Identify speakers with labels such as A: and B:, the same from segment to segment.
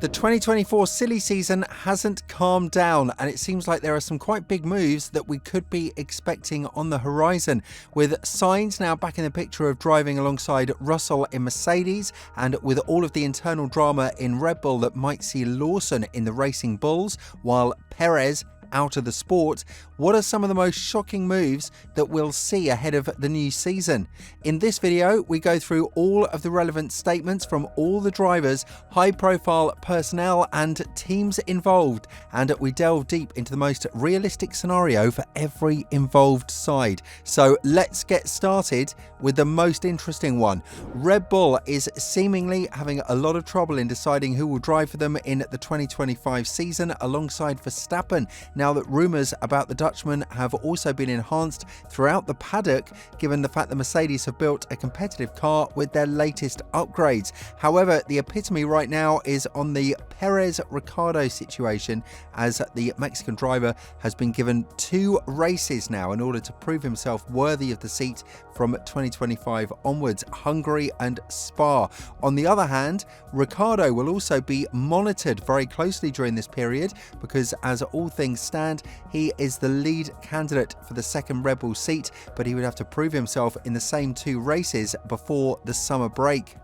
A: The 2024 silly season hasn't calmed down, and it seems like there are some quite big moves that we could be expecting on the horizon, with Sainz now back in the picture of driving alongside Russell in Mercedes, and with all of the internal drama in Red Bull that might see Lawson in the Racing Bulls, while Perez out of the sport. What are some of the most shocking moves that we'll see ahead of the new season? In this video, we go through all of the relevant statements from all the drivers, high-profile personnel and teams involved, and we delve deep into the most realistic scenario for every involved side. So let's get started with the most interesting one. Red Bull is seemingly having a lot of trouble in deciding who will drive for them in the 2025 season alongside Verstappen, now that rumours about the Dutchman have also been enhanced throughout the paddock, given the fact that Mercedes have built a competitive car with their latest upgrades. However, the epitome right now is on the Perez-Ricciardo situation, as the Mexican driver has been given 2 races now in order to prove himself worthy of the seat from 2025 onwards, Hungary and Spa. On the other hand, Ricciardo will also be monitored very closely during this period because, as all things stand, he is the lead candidate for the second Red Bull seat, but he would have to prove himself in the same 2 races before the summer break.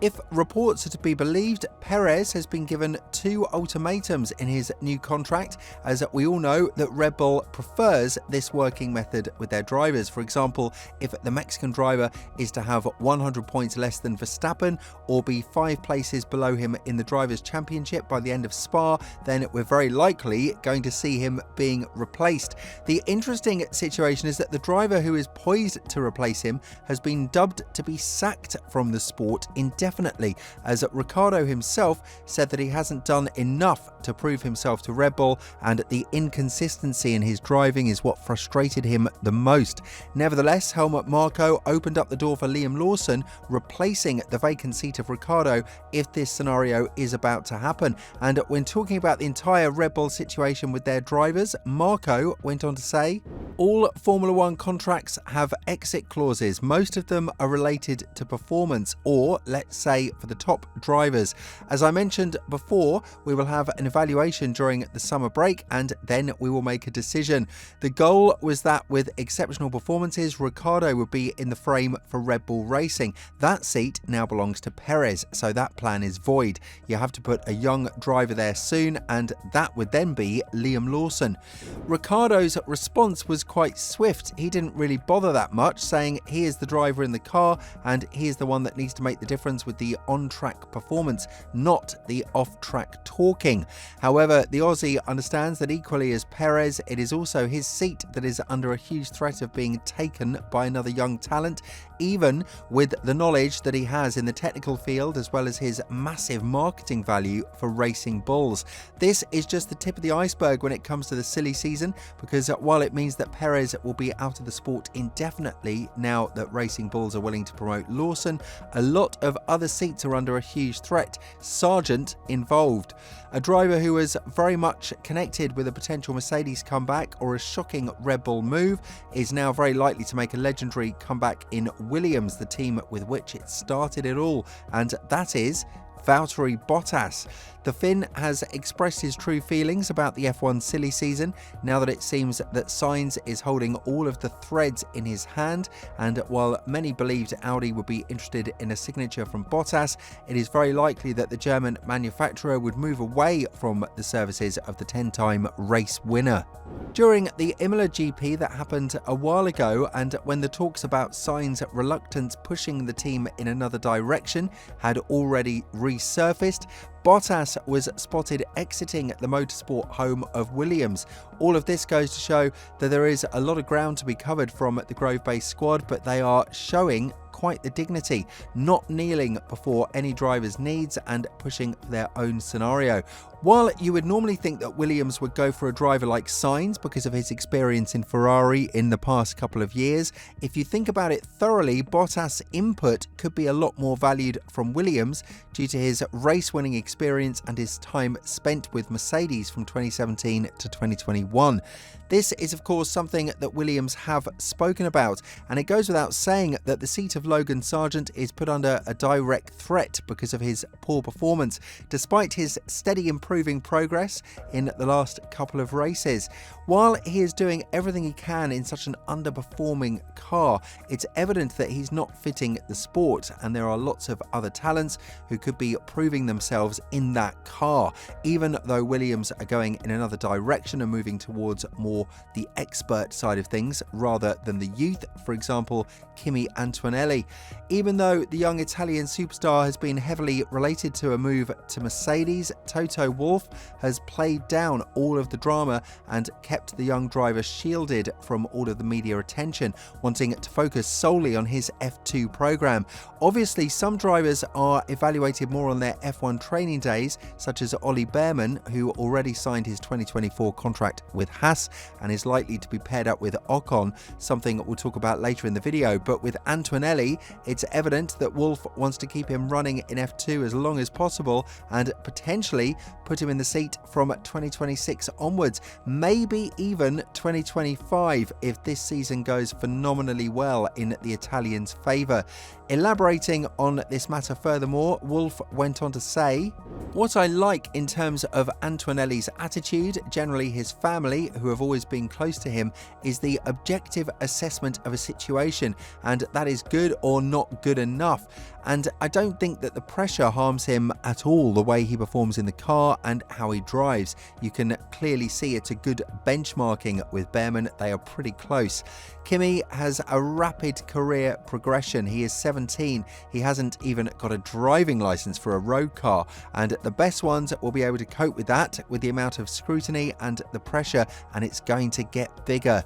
A: If reports are to be believed, Perez has been given 2 ultimatums in his new contract, as we all know that Red Bull prefers this working method with their drivers. For example, if the Mexican driver is to have 100 points less than Verstappen or be 5 places below him in the Drivers' Championship by the end of Spa, then we're very likely going to see him being replaced. The interesting situation is that the driver who is poised to replace him has been dubbed to be sacked from the sport indefinitely, as Ricciardo himself said that he hasn't done enough to prove himself to Red Bull, and the inconsistency in his driving is what frustrated him the most. Nevertheless, Helmut Marko opened up the door for Liam Lawson replacing the vacant seat of Ricciardo if this scenario is about to happen. And when talking about the entire Red Bull situation with their drivers, Marko went on to say, all Formula One contracts have exit clauses. Most of them are related to performance, or let's say for the top drivers. As I mentioned before, we will have an evaluation during the summer break and then we will make a decision. The goal was that with exceptional performances, Ricciardo would be in the frame for Red Bull Racing. That seat now belongs to Perez, so that plan is void. You have to put a young driver there soon, and that would then be Liam Lawson. Ricciardo's response was quite swift. He didn't really bother that much, saying he is the driver in the car and he is the one that needs to make the difference with the on-track performance, not the off-track talking. However, the Aussie understands that equally as Perez, it is also his seat that is under a huge threat of being taken by another young talent, even with the knowledge that he has in the technical field as well as his massive marketing value for Racing Bulls. This is just the tip of the iceberg when it comes to the silly season, because while it means that Perez will be out of the sport indefinitely now that Racing Bulls are willing to promote Lawson, a lot of other seats are under a huge threat, Sargent involved. A driver who was very much connected with a potential Mercedes comeback or a shocking Red Bull move is now very likely to make a legendary comeback in Williams, the team with which it started it all, and that is Valtteri Bottas. The Finn has expressed his true feelings about the F1 silly season now that it seems that Sainz is holding all of the threads in his hand, and while many believed Audi would be interested in a signature from Bottas, it is very likely that the German manufacturer would move away from the services of the 10-time race winner. During the Imola GP that happened a while ago, and when the talks about Sainz' reluctance pushing the team in another direction had already resurfaced, Bottas was spotted exiting the motorsport home of Williams. All of this goes to show that there is a lot of ground to be covered from the Grove-based squad, but they are showing quite the dignity, not kneeling before any driver's needs and pushing their own scenario. While you would normally think that Williams would go for a driver like Sainz because of his experience in Ferrari in the past couple of years, if you think about it thoroughly, Bottas' input could be a lot more valued from Williams due to his race-winning experience and his time spent with Mercedes from 2017 to 2021. This is of course something that Williams have spoken about, and it goes without saying that the seat of Logan Sargeant is put under a direct threat because of his poor performance, despite his steady improving progress in the last couple of races. While he is doing everything he can in such an underperforming car, it's evident that he's not fitting the sport, and there are lots of other talents who could be proving themselves in that car, even though Williams are going in another direction and moving towards more the expert side of things rather than the youth, for example Kimi Antonelli. Even though the young Italian superstar has been heavily related to a move to Mercedes, Toto Wolff has played down all of the drama and kept the young driver shielded from all of the media attention, wanting to focus solely on his F2 program. Obviously, some drivers are evaluated more on their F1 training days, such as Ollie Bearman, who already signed his 2024 contract with Haas and is likely to be paired up with Ocon, something we'll talk about later in the video. But with Antonelli, it's evident that Wolff wants to keep him running in F2 as long as possible and potentially put him in the seat from 2026 onwards, maybe even 2025 if this season goes phenomenally well in the Italians' favour. Elaborating on this matter furthermore, Wolff went on to say, "What I like in terms of Antonelli's attitude, generally his family, who have always been close to him, is the objective assessment of a situation, and that is good or not good enough. And I don't think that the pressure harms him at all, the way he performs in the car and how he drives. You can clearly see it's a good benchmarking with Bearman. They are pretty close. Kimi has a rapid career progression. He is 17. He hasn't even got a driving license for a road car, and the best ones will be able to cope with that, with the amount of scrutiny and the pressure, and it's going to get bigger."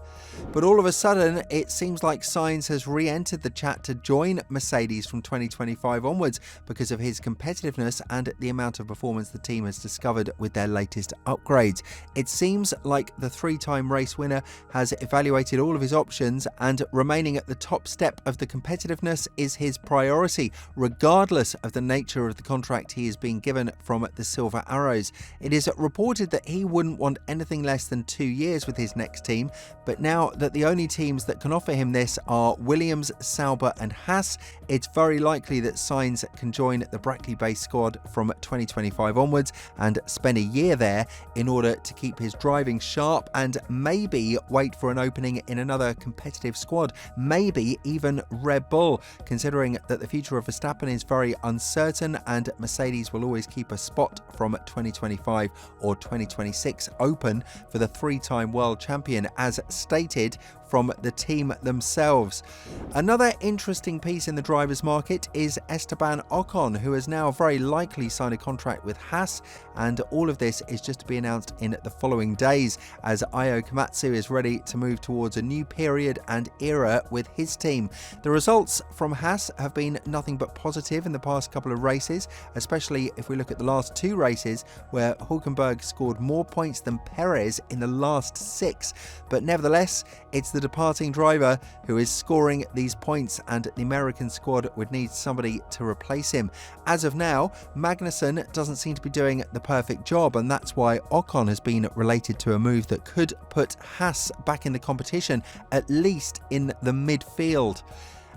A: But all of a sudden, it seems like Sainz has re-entered the chat to join Mercedes from 2025 onwards because of his competitiveness and the amount of performance the team has discovered with their latest upgrades. It seems like the three-time race winner has evaluated all of his options, and remaining at the top step of the competitiveness is his priority, regardless of the nature of the contract he is being given from the Silver Arrows. It is reported that he wouldn't want anything less than 2 years with his next team, but now that the only teams that can offer him this are Williams, Sauber and Haas, it's very likely that Sainz can join the Brackley-based squad from 2025 onwards and spend a year there in order to keep his driving sharp and maybe wait for an opening in another competitive squad, maybe even Red Bull, considering that the future of Verstappen is very uncertain and Mercedes will always keep a spot from 2025 or 2026 open for the three-time world champion, as stated from the team themselves. Another interesting piece in the drivers' market is Esteban Ocon, who has now very likely signed a contract with Haas, and all of this is just to be announced in the following days, as Io Komatsu is ready to move towards a new period and era with his team. The results from Haas have been nothing but positive in the past couple of races, especially if we look at the last two races where Hülkenberg scored more points than Perez in the last 6. But nevertheless, it's the departing driver who is scoring these points, and the American squad would need somebody to replace him. As of now, Magnussen doesn't seem to be doing the perfect job, and that's why Ocon has been related to a move that could put Haas back in the competition, at least in the midfield.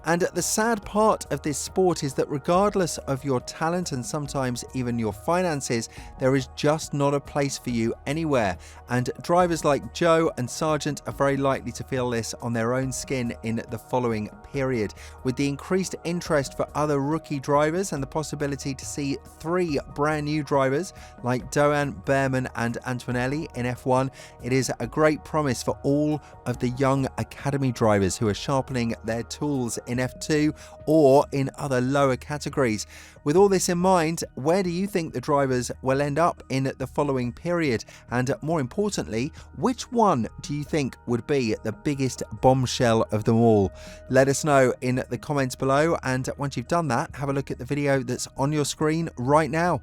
A: And the sad part of this sport is that regardless of your talent and sometimes even your finances, there is just not a place for you anywhere. And drivers like Joe and Sargeant are very likely to feel this on their own skin in the following period. With the increased interest for other rookie drivers and the possibility to see 3 brand new drivers like Doan, Bearman and Antonelli in F1, it is a great promise for all of the young academy drivers who are sharpening their tools in F2 or in other lower categories. With all this in mind, where do you think the drivers will end up in the following period? And more importantly, which one do you think would be the biggest bombshell of them all? Let us know in the comments below, and once you've done that, have a look at the video that's on your screen right now.